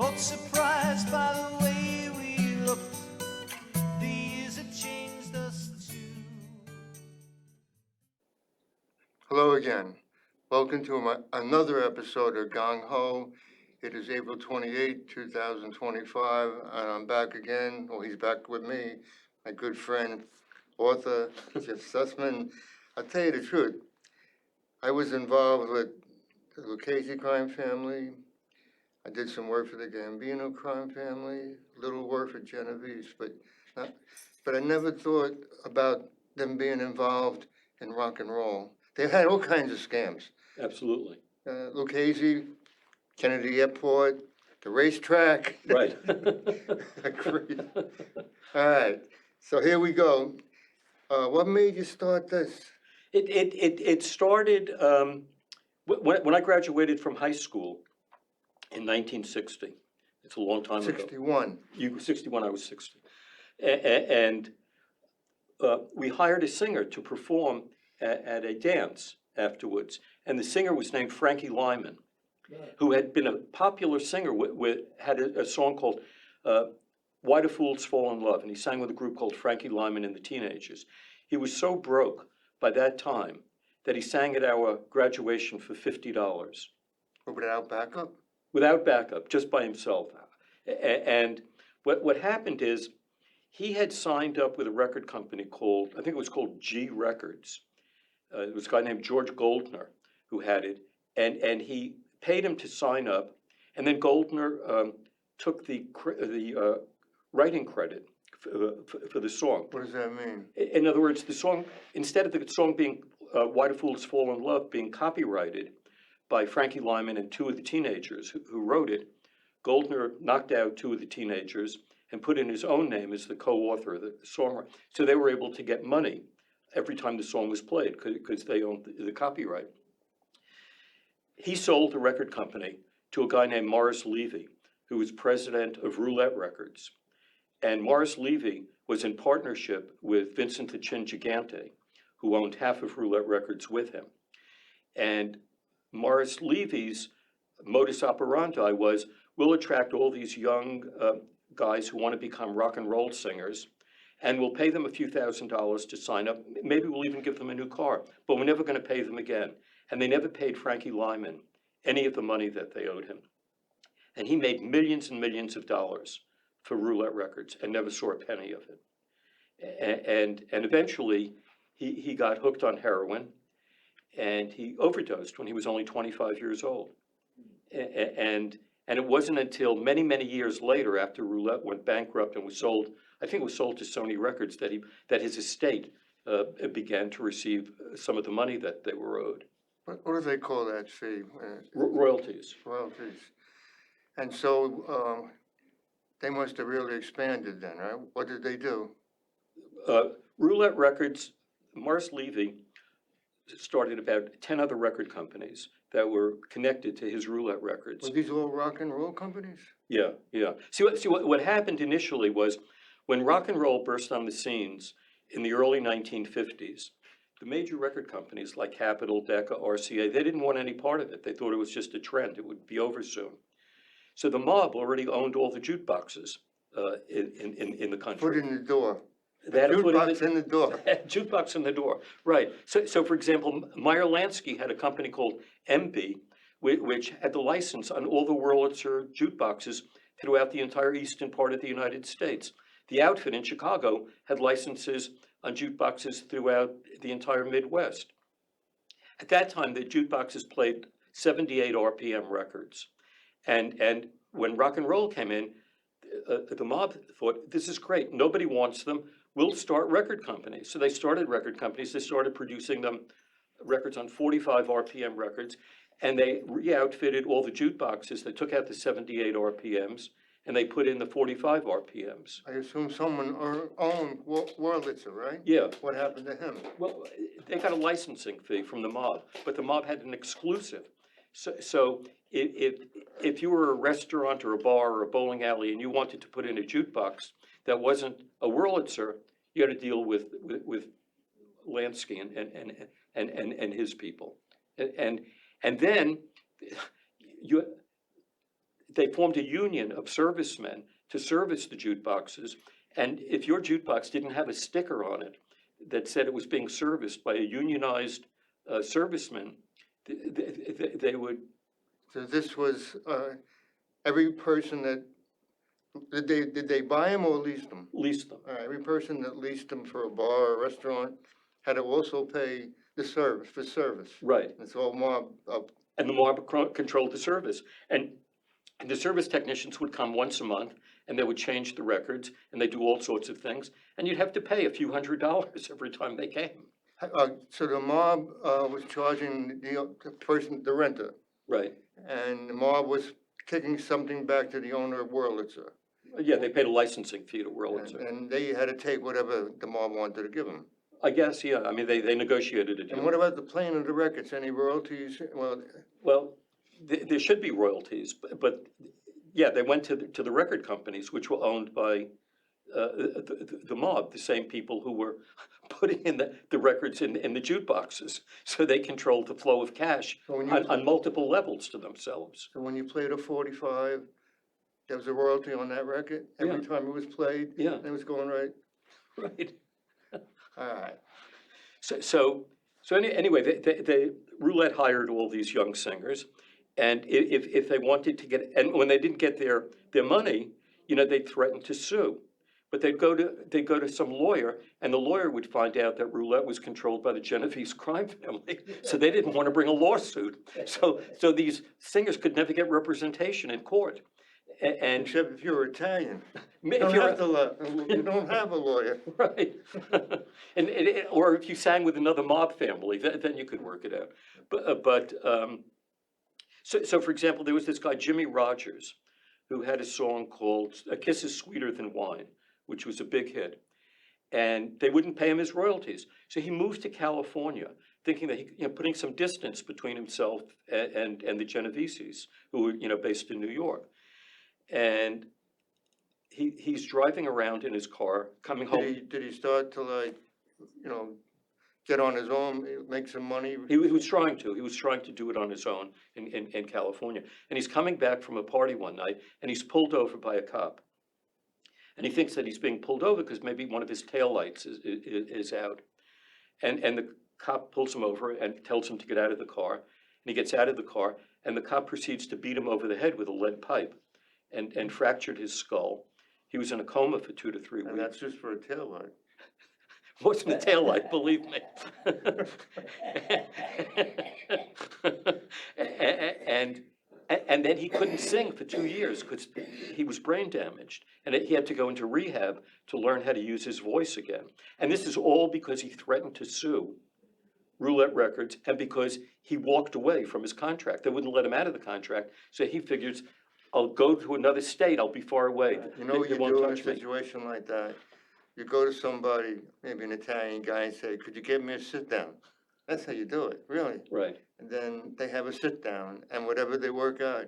both surprised by the way we looked. The years had changed us too. Hello again. Welcome to another episode of Gung Ho. It is April 28, 2025, and I'm back again. Well, he's back with me, my good friend, author Jeff Sussman. I'll tell you the truth. I was involved with the Lucchese crime family. I did some work for the Gambino crime family, a little work for Genovese, but I never thought about them being involved in rock and roll. They've had all kinds of scams. Absolutely. Lucchese, Kennedy Airport, the racetrack. Right. Great. All right, so here we go. What made you start this? It started when I graduated from high school in 1960. It's a long time ago. 61. You were 61, I was 60. And we hired a singer to perform at a dance afterwards. And the singer was named Frankie Lyman, who had been a popular singer, had a song called Why Do Fools Fall in Love? And he sang with a group called Frankie Lyman and the Teenagers. He was so broke by that time that he sang at our graduation for $50. Without backup? Without backup, just by himself. And what happened is he had signed up with a record company called, I think it was called G Records. It was a guy named George Goldner who had it, and he paid him to sign up, and then Goldner took the writing credit for the song. What does that mean? In other words, the song, instead of the song being Why Do Fools Fall in Love being copyrighted by Frankie Lyman and two of the teenagers who wrote it, Goldner knocked out two of the teenagers and put in his own name as the co-author of the song. So they were able to get money every time the song was played because they owned the copyright. He sold the record company to a guy named Morris Levy, who was president of Roulette Records. And Morris Levy was in partnership with Vincent the Chin Gigante, who owned half of Roulette Records with him. And Morris Levy's modus operandi was, we'll attract all these young guys who want to become rock and roll singers, and we'll pay them a few $1,000s to sign up. Maybe we'll even give them a new car, but we're never going to pay them again. And they never paid Frankie Lyman any of the money that they owed him. And he made millions and millions of dollars for Roulette Records and never saw a penny of it. And eventually, he got hooked on heroin, and he overdosed when he was only 25 years old. And it wasn't until many, many years later, after Roulette went bankrupt and was sold, I think it was sold to Sony Records, that his estate began to receive some of the money that they were owed. What do they call that fee? Royalties. Royalties. And so they must have really expanded then, right? What did they do? Roulette Records, Morris Levy started about 10 other record companies that were connected to his Roulette Records. Were these all rock and roll companies? Yeah. See what happened initially was when rock and roll burst on the scenes in the early 1950s, the major record companies like Capitol, Decca, RCA, they didn't want any part of it. They thought it was just a trend. It would be over soon. So the mob already owned all the jukeboxes in the country. Foot in the door. They had a foot in the door. Jukebox in the door, right. So for example, Meyer Lansky had a company called MB, which had the license on all the Wurlitzer jukeboxes throughout the entire eastern part of the United States. The outfit in Chicago had licenses on jukeboxes throughout the entire Midwest. At that time, the jukeboxes played 78 RPM records. And when rock and roll came in, the mob thought, this is great, nobody wants them, we'll start record companies. So they started record companies, they started producing them records on 45 RPM records, and they re-outfitted all the jukeboxes. They took out the 78 RPMs, and they put in the 45 RPMs. I assume someone owned Wurlitzer, right? Yeah. What happened to him? Well, they got a licensing fee from the mob, but the mob had an exclusive. So if you were a restaurant or a bar or a bowling alley and you wanted to put in a jukebox that wasn't a Wurlitzer, you had to deal with Lansky and his people. And then they formed a union of servicemen to service the jukeboxes. And if your jukebox didn't have a sticker on it that said it was being serviced by a unionized serviceman, they would. So this was, every person that, did they buy them or lease them? Lease them. Every person that leased them for a bar or restaurant had to also pay the service, for service. Right. It's all mob up. And the mob controlled the service. And the service technicians would come once a month, and they would change the records, and they do all sorts of things. And you'd have to pay a few $100s every time they came. So the mob was charging the person, the renter, Right. and the mob was kicking something back to the owner of Wurlitzer. Yeah, they paid a licensing fee to Wurlitzer. And they had to take whatever the mob wanted to give them. I guess, yeah. I mean, they negotiated a deal. And what about the playing of the records? Any royalties? Well, there should be royalties, but yeah, they went to the record companies, which were owned by the mob, the same people who were putting in the records in the jukeboxes. So they controlled the flow of cash So when on multiple levels to themselves. So when you played a 45, there was a royalty on that record every Yeah. time it was played? Yeah. And it was going right? Right. All right. So anyway, they Roulette hired all these young singers, and if they wanted to get, and when they didn't get their money, they'd threaten to sue. But they'd go to some lawyer, and the lawyer would find out that Roulette was controlled by the Genovese crime family, so they didn't want to bring a lawsuit. So these singers could never get representation in court. And Except if you're Italian. You if don't you're you don't have a lawyer. right, or if you sang with another mob family, then you could work it out. So for example, there was this guy Jimmy Rogers, who had a song called "A Kiss Is Sweeter Than Wine," which was a big hit, and they wouldn't pay him his royalties. So he moved to California, thinking that he, putting some distance between himself and the Genoveses, who were based in New York, and he's driving around in his car, coming home. Did he start to get on his own, make some money? He was trying to. He was trying to do it on his own in California. And he's coming back from a party one night, and he's pulled over by a cop. And he thinks that he's being pulled over because maybe one of his taillights is out. And the cop pulls him over and tells him to get out of the car. And he gets out of the car, and the cop proceeds to beat him over the head with a lead pipe and fractured his skull. He was in a coma for 2 to 3 weeks. And that's just for a taillight. Wasn't a taillight, believe me. And then he couldn't sing for 2 years because he was brain damaged. And he had to go into rehab to learn how to use his voice again. And this is all because he threatened to sue Roulette Records and because he walked away from his contract. They wouldn't let him out of the contract. So he figures, I'll go to another state, I'll be far away. You know what They you won't do in a touch me. situation like that? You go to somebody, maybe an Italian guy, and say, could you give me a sit down? That's how you do it, really. Right. And then they have a sit down, and whatever they work out,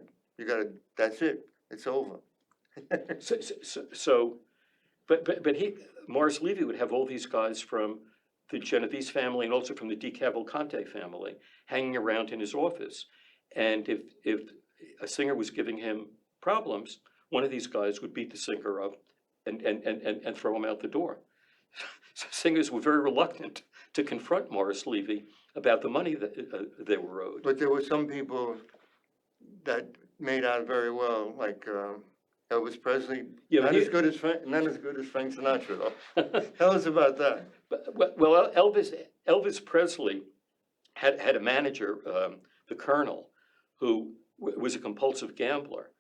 that's it, it's over. But Morris Levy would have all these guys from the Genovese family and also from the Di Cavalcante family hanging around in his office. And if a singer was giving him problems, one of these guys would beat the singer up and throw him out the door. So singers were very reluctant to confront Morris Levy about the money that they were owed. But there were some people that made out very well, like Elvis Presley. Yeah, not he- as good as Frank Sinatra, though. Tell us about that. Well, Elvis Presley had a manager, the Colonel, who was a compulsive gambler.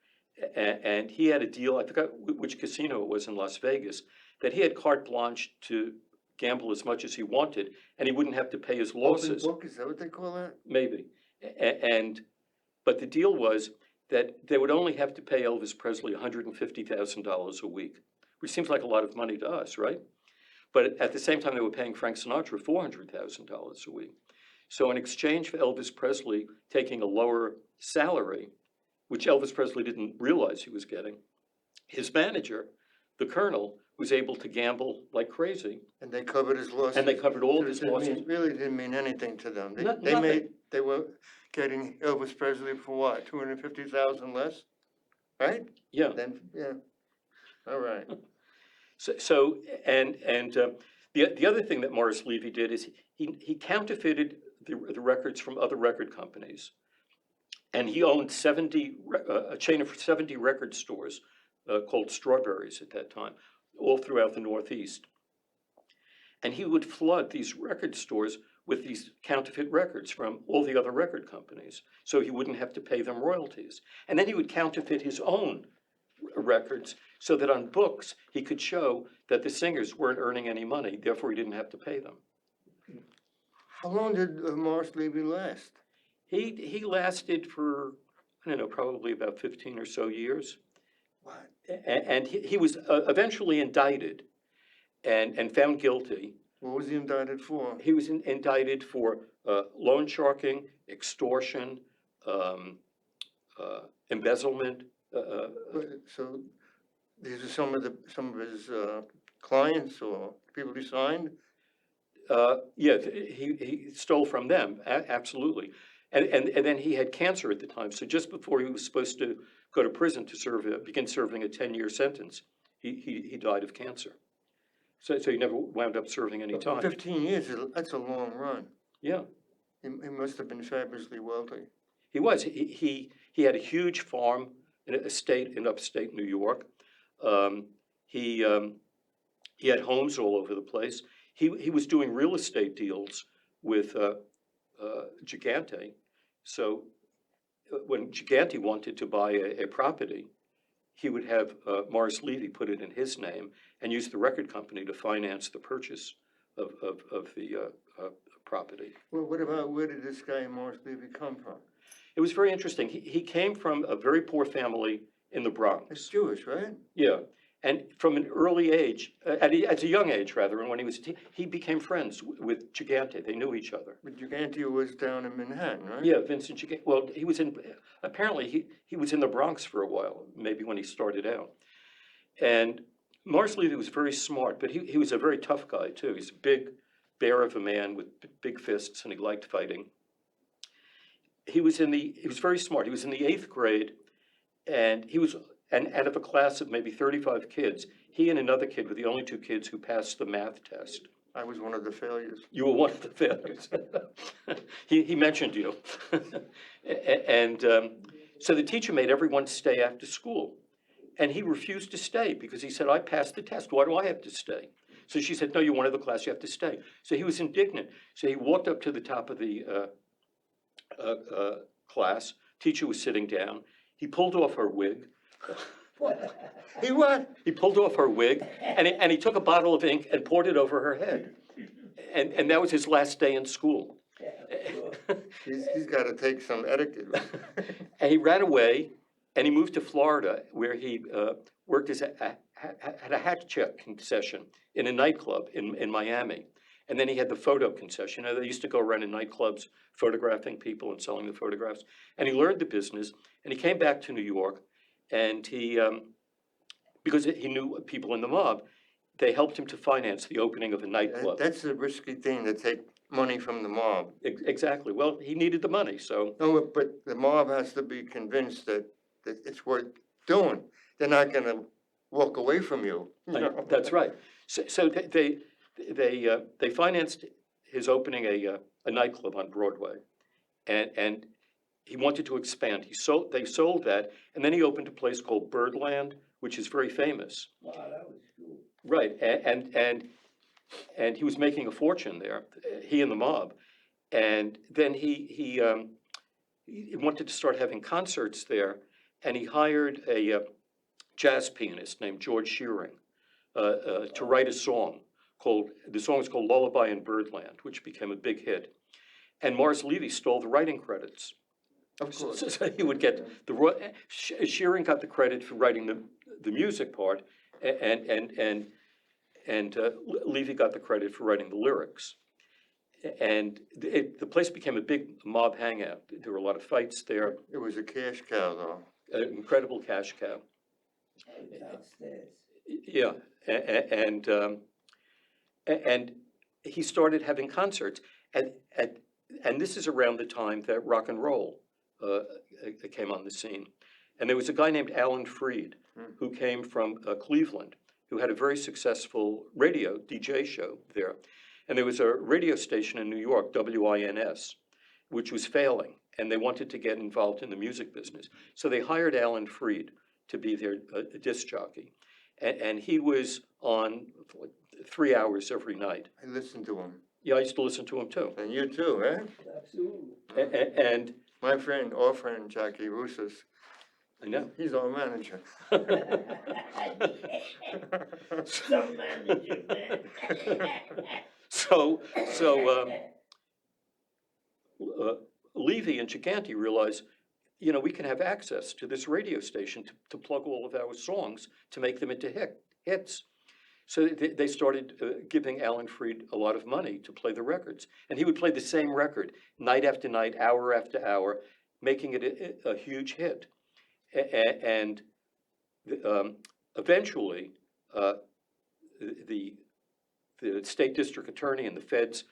And he had a deal, I forgot which casino it was in Las Vegas, that he had carte blanche to gamble as much as he wanted, and he wouldn't have to pay his Open losses. book, is that what they call that? Maybe. But the deal was that they would only have to pay Elvis Presley $150,000 a week, which seems like a lot of money to us, right? But at the same time, they were paying Frank Sinatra $400,000 a week. So in exchange for Elvis Presley taking a lower salary, which Elvis Presley didn't realize he was getting, his manager, the Colonel, was able to gamble like crazy. And they covered his losses. And they covered all of So his it didn't losses. really didn't mean anything to them. Nothing. They were getting Elvis Presley for what, 250,000 less? right? Yeah. Then, yeah, all right. The other thing that Morris Levy did is he counterfeited the records from other record companies, and he owned a chain of 70 record stores called Strawberries at that time, all throughout the Northeast. And he would flood these record stores with these counterfeit records from all the other record companies, so he wouldn't have to pay them royalties. And then he would counterfeit his own records so that on books he could show that the singers weren't earning any money, therefore he didn't have to pay them. How long did Morris Levy last? He lasted for, I don't know, probably about 15 or so years. What? And he was eventually indicted and found guilty. What was he indicted for? He was indicted for loan sharking, extortion, embezzlement. So these are some of his clients or people he signed? Yeah, he stole from them, absolutely. And then he had cancer at the time, so just before he was supposed to go to prison to begin serving a 10-year sentence, he died of cancer. So he never wound up serving any time. 15 years, that's a long run. Yeah, He must have been fabulously wealthy. he was. He had a huge farm, an estate in upstate New York. He had homes all over the place. He was doing real estate deals with Gigante. So when Gigante wanted to buy a property, he would have Morris Levy put it in his name and use the record company to finance the purchase of the property. Well, where did this guy Morris Levy come from? It was very interesting. He came from a very poor family in the Bronx. It's Jewish, right? Yeah, and from an early age, at a young age rather, and when he became friends with Gigante. They knew each other. But Gigante was down in Manhattan, right? Yeah, Vincent Gigante. Well, apparently he was in the Bronx for a while, maybe when he started out. And Morris Levy was very smart, but he was a very tough guy too. He's a big bear of a man with big fists, and he liked fighting. He was very smart. He was in the 8th grade, and out of a class of maybe 35 kids, he and another kid were the only 2 kids who passed the math test. I was one of the failures. You were one of the failures. He mentioned you. And so the teacher made everyone stay after school. And he refused to stay because he said, I passed the test. Why do I have to stay? So she said, no, you're one of the class. You have to stay. So he was indignant. So he walked up to the top of the class. Teacher was sitting down. He pulled off her wig. He what? He pulled off her wig, and he took a bottle of ink and poured it over her head. And that was his last day in school. He's got to take some etiquette. And he ran away, and he moved to Florida, where he worked as at a hat check concession in a nightclub in Miami. And then he had the photo concession. They used to go around in nightclubs photographing people and selling the photographs. And he learned the business, and he came back to New York, and because he knew people in the mob, they helped him to finance the opening of a nightclub. That's a risky thing, to take money from the mob. Exactly. Well, he needed the money, so. No, but the mob has to be convinced that it's worth doing. They're not going to walk away from you. That's right. So they financed his opening a nightclub on Broadway, and he wanted to expand. They sold that, and then he opened a place called Birdland, which is very famous. Wow, that was cool. Right, and he was making a fortune there, he and the mob, and then he wanted to start having concerts there, and he hired a jazz pianist named George Shearing to write a song the song is called Lullaby in Birdland, which became a big hit, and Morris Levy stole the writing credits. Of course. So he would get Shearing got the credit for writing the music part, and Levy got the credit for writing the lyrics. And the place became a big mob hangout. There were a lot of fights there. It was a cash cow, though. An incredible cash cow. Downstairs. Yeah, and he started having concerts, and this is around the time that rock and roll came on the scene, And there was a guy named Alan Freed, who came from Cleveland, who had a very successful radio DJ show there. And there was a radio station in New York, WINS, which was failing, and they wanted to get involved in the music business. So they hired Alan Freed to be their disc jockey. And he was on for like 3 hours every night. I listened to him. Yeah, I used to listen to him too. And you too, eh? Absolutely. And My friend, our friend, Jackie Russos, I know. he's our manager. Some manager, man. So Levy and Giganti realized, you know, we can have access to this radio station to plug all of our songs to make them into hits. So they started giving Alan Freed a lot of money to play the records. And he would play the same record night after night, hour after hour, making it a huge hit. And eventually, the state district attorney and the feds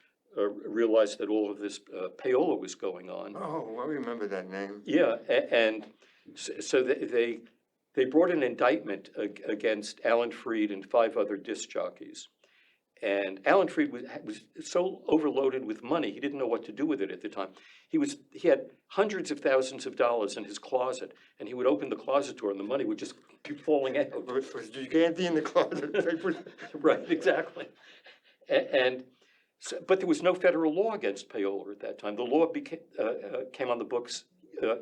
realized that all of this payola was going on. Oh, I remember that name. Yeah, and so they brought an indictment against Alan Freed and 5 other disc jockeys. And Alan Freed was so overloaded with money, he didn't know what to do with it at the time. He had hundreds of thousands of dollars in his closet, and he would open the closet door and the money would just keep falling out. Was Giganti in the closet? Right, exactly. But there was no federal law against payola at that time. The law came on the books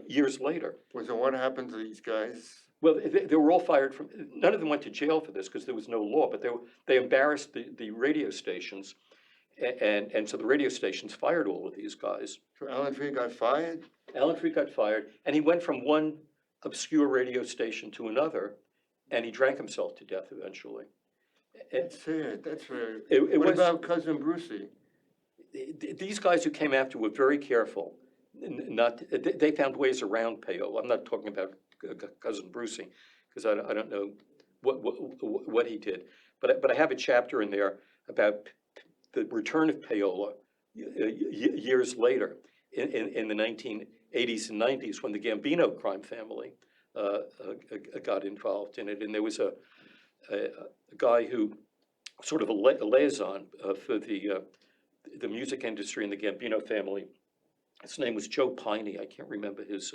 years later. So what happened to these guys? Well, they were all fired from, none of them went to jail for this because there was no law, but they embarrassed the radio stations. And so the radio stations fired all of these guys. So Alan Freed got fired? Alan Freed got fired, and he went from one obscure radio station to another, and he drank himself to death eventually. That's it, that's right. It What was- about Cousin Brucey? These guys who came after were very careful. They found ways around payola. I'm not talking about Cousin Brucey, because I don't know what he did. But I have a chapter in there about the return of payola years later in the 1980s and 90s when the Gambino crime family got involved in it. And there was a guy who sort of a liaison for the music industry and the Gambino family. His name was Joe Piney. I can't remember his.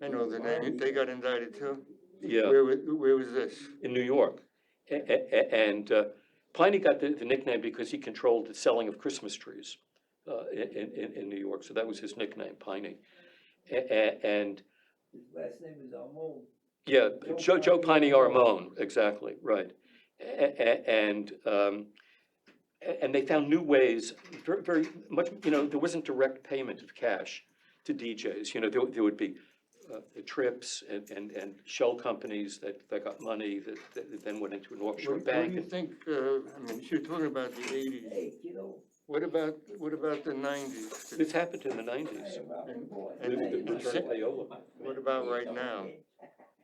I know the name, they got indicted too? Yeah, Where was this? in New York. And Piney got the nickname because he controlled the selling of Christmas trees in New York. So that was his nickname, Piney. And His last name is Armon. yeah, Joe Piney Armon, exactly, right. And they found new ways, very, very much, you know, there wasn't direct payment of cash to DJs. You know, there would be trips and shell companies that got money that then went into an offshore What do bank. you think, I mean, you're talking about the 80s. Hey, you know, What about the 90s? This happened in the 90s. And- The and- return of payola. What about right now?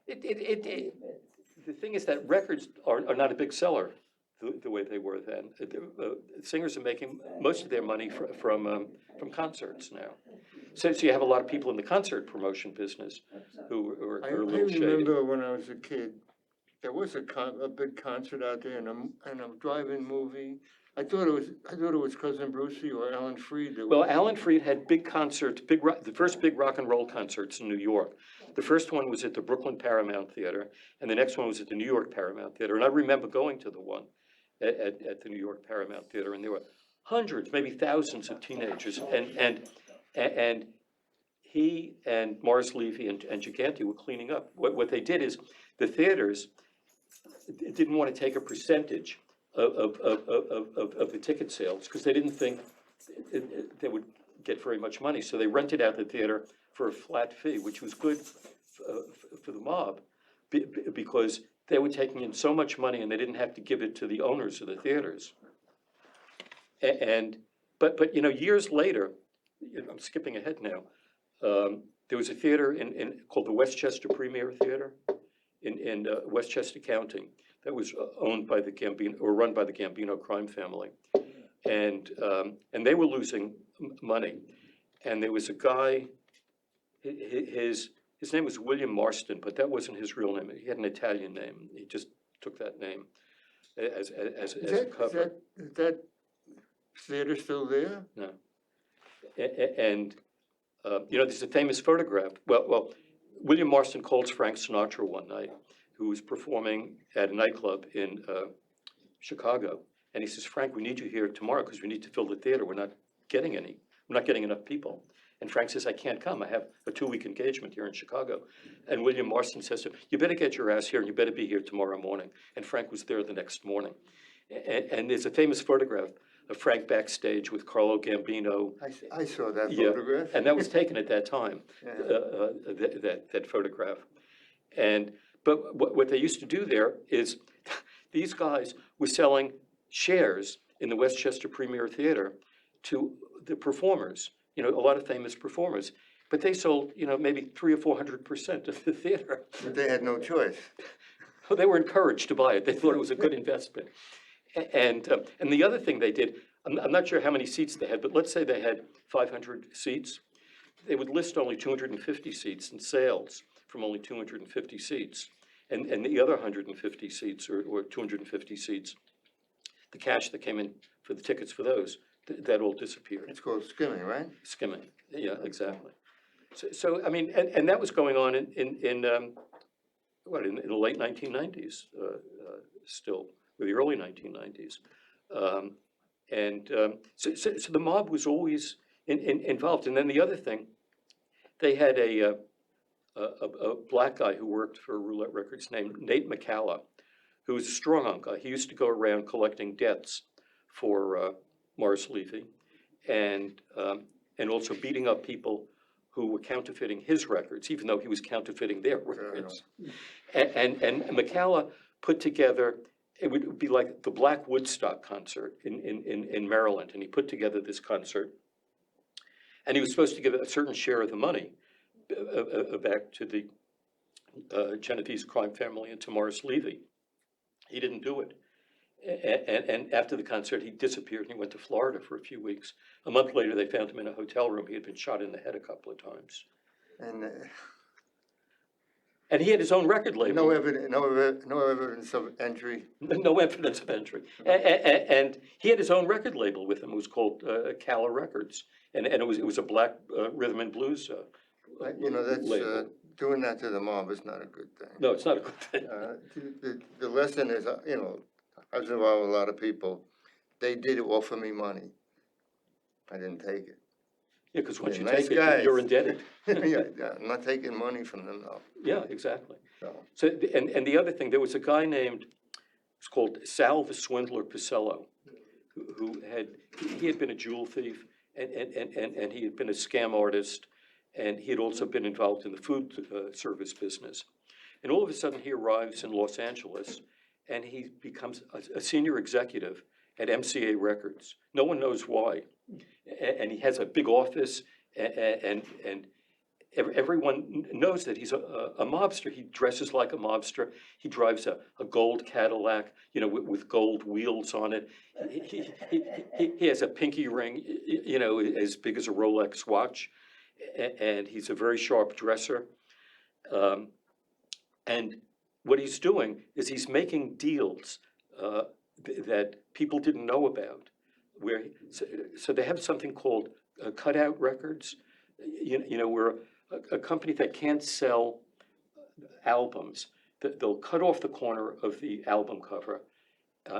The thing is that records are not a big seller the way they were then. Singers are making most of their money from concerts now. So you have a lot of people in the concert promotion business who are I a little shady. remember when I was a kid, there was a big concert out there and a drive-in movie. I thought it was Cousin Brucey or Alan Freed. Well, Alan Freed had big concerts, the first big rock and roll concerts in New York. The first one was at the Brooklyn Paramount Theater, and the next one was at the New York Paramount Theater. And I remember going to the one at the New York Paramount Theater, and there were hundreds, maybe thousands of teenagers. And he and Morris Levy and Giganti were cleaning up. What they did is the theaters didn't want to take a percentage of the ticket sales because they didn't think they would get very much money. So they rented out the theater for a flat fee, which was good for the mob because they were taking in so much money and they didn't have to give it to the owners of the theaters. But you know, years later, I'm skipping ahead now. There was a theater called the Westchester Premier Theater in Westchester County that was owned by the Gambino or run by the Gambino crime family, and they were losing money. And there was a guy, his his name was William Marston, but that wasn't his real name. He had an Italian name. He just took that name as a cover. Is that theater still there? No. And, there's a famous photograph. Well, William Marston calls Frank Sinatra one night, who was performing at a nightclub in Chicago. And he says, Frank, we need you here tomorrow because we need to fill the theater. We're not getting enough people. And Frank says, I can't come. I have a 2-week engagement here in Chicago. And William Marston says to him, you better get your ass here and you better be here tomorrow morning. And Frank was there the next morning. And there's a famous photograph of Frank backstage with Carlo Gambino. I saw that Yeah, photograph. and that was taken at that time, Yeah. that photograph. But what they used to do there is, these guys were selling shares in the Westchester Premier Theater to the performers, a lot of famous performers. But they sold, maybe 300 or 400% of the theater. But they had no choice. They were encouraged to buy it. They thought it was a good investment. And the other thing they did, I'm not sure how many seats they had, but let's say they had 500 seats. They would list only 250 seats in sales from only 250 seats. And the other 150 seats or 250 seats, the cash that came in for the tickets for those, that all disappeared. It's called skimming, right? Skimming, yeah, exactly. So I mean, and that was going on in the late 1990s, still, or the early 1990s. So the mob was always involved. And then the other thing, they had a black guy who worked for Roulette Records named Nate McCalla, who was a strong-arm guy. He used to go around collecting debts for Morris Levy and also beating up people who were counterfeiting his records, even though he was counterfeiting their records. And McCalla put together, it would be like the Black Woodstock concert in Maryland, and he put together this concert. And he was supposed to give a certain share of the money back to the Genovese crime family and to Morris Levy. He didn't do it. And after the concert, he disappeared and he went to Florida for a few weeks. A month later, they found him in a hotel room. He had been shot in the head a couple of times. And he had his own record label. No evidence of entry. No evidence of entry. And he had his own record label with him. It was called Calla Records. And it was a black rhythm and blues That's label. Doing that to the mob is not a good thing. No, it's not a good thing. The lesson is, I was involved with a lot of people. They did offer me money. I didn't take it. Yeah, because once you Nice take it, guys. you're indebted. Yeah, I'm not taking money from them, though. Yeah, exactly. So, So, and the other thing, there was a guy named, it's called Sal the Swindler Pisello, who had been a jewel thief, and he had been a scam artist, and he had also been involved in the food service business. And all of a sudden, he arrives in Los Angeles, and he becomes a senior executive at MCA Records. No one knows why. And he has a big office, and everyone knows that he's a mobster. He dresses like a mobster. He drives a gold Cadillac, with gold wheels on it. He has a pinky ring, as big as a Rolex watch, and he's a very sharp dresser. And what he's doing is he's making deals that people didn't know about. So they have something called cutout records, where a company that can't sell albums, they'll cut off the corner of the album cover,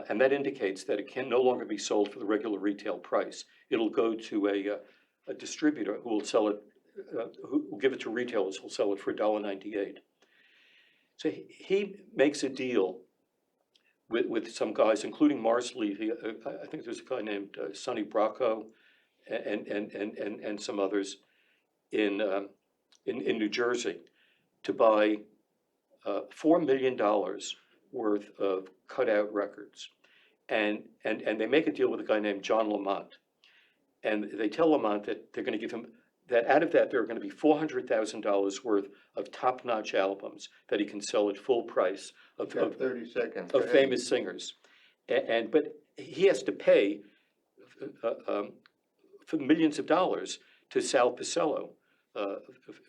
and that indicates that it can no longer be sold for the regular retail price. It'll go to a distributor who will sell it, who will give it to retailers who'll sell it for $1.98. So he makes a deal with some guys, including Morris Levy. I think there's a guy named Sonny Bracco, and some others in New Jersey, to buy $4 million worth of cutout records, and they make a deal with a guy named John Lamont, and they tell Lamont that they're going to give him that out of that there are going to be $400,000 worth of top-notch albums that he can sell at full price of 30 seconds. of famous singers, but he has to pay for millions of dollars to Sal Pisello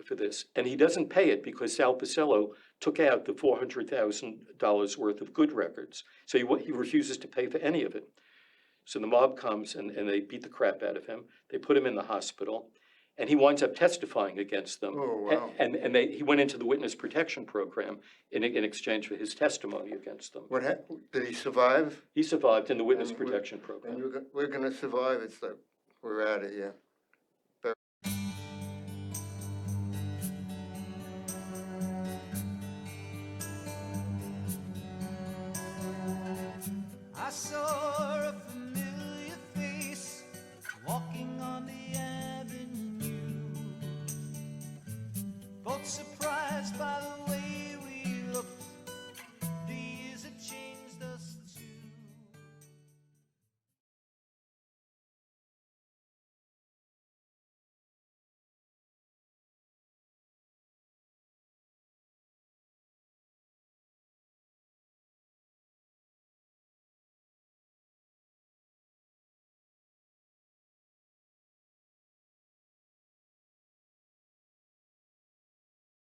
for this. And he doesn't pay it because Sal Pacello took out the $400,000 worth of good records. So he refuses to pay for any of it. So the mob comes and they beat the crap out of him. They put him in the hospital, and he winds up testifying against them. Oh, wow. And he went into the witness protection program in exchange for his testimony against them. Did he survive? He survived in the witness And we- protection And program. we're gonna survive, it's like, we're out of here. I saw a familiar face walking on the avenue, both surprised by the